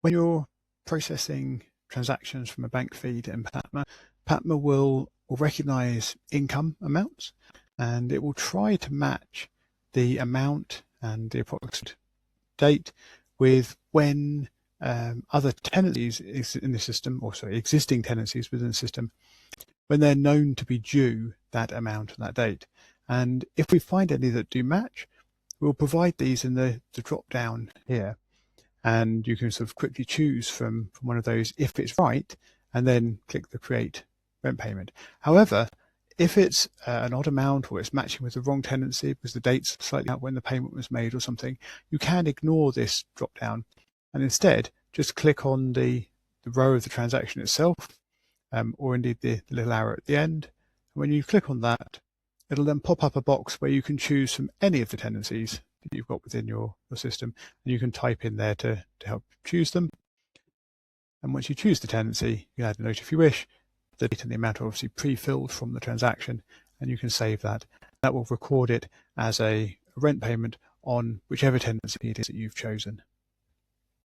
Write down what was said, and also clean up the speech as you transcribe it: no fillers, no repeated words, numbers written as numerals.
When you're processing transactions from a bank feed in PaTMa, PaTMa will recognize income amounts, and it will try to match the amount and the approximate date with when other tenancies in the system, or sorry, existing tenancies within the system, when they're known to be due that amount on that date. And if we find any that do match, we'll provide these in the drop down here. And you can sort of quickly choose from one of those if it's right, and then click the create rent payment. However, if it's an odd amount or it's matching with the wrong tenancy because the date's slightly out when the payment was made or something, you can ignore this drop down and instead just click on the row of the transaction itself, or indeed the little arrow at the end. And when you click on that, it'll then pop up a box where you can choose from any of the tenancies that you've got within your system, and you can type in there to help choose them. And once you choose the tenancy, you can add a note if you wish. The date and the amount are obviously pre-filled from the transaction, and you can save that. That will record it as a rent payment on whichever tenancy it is that you've chosen.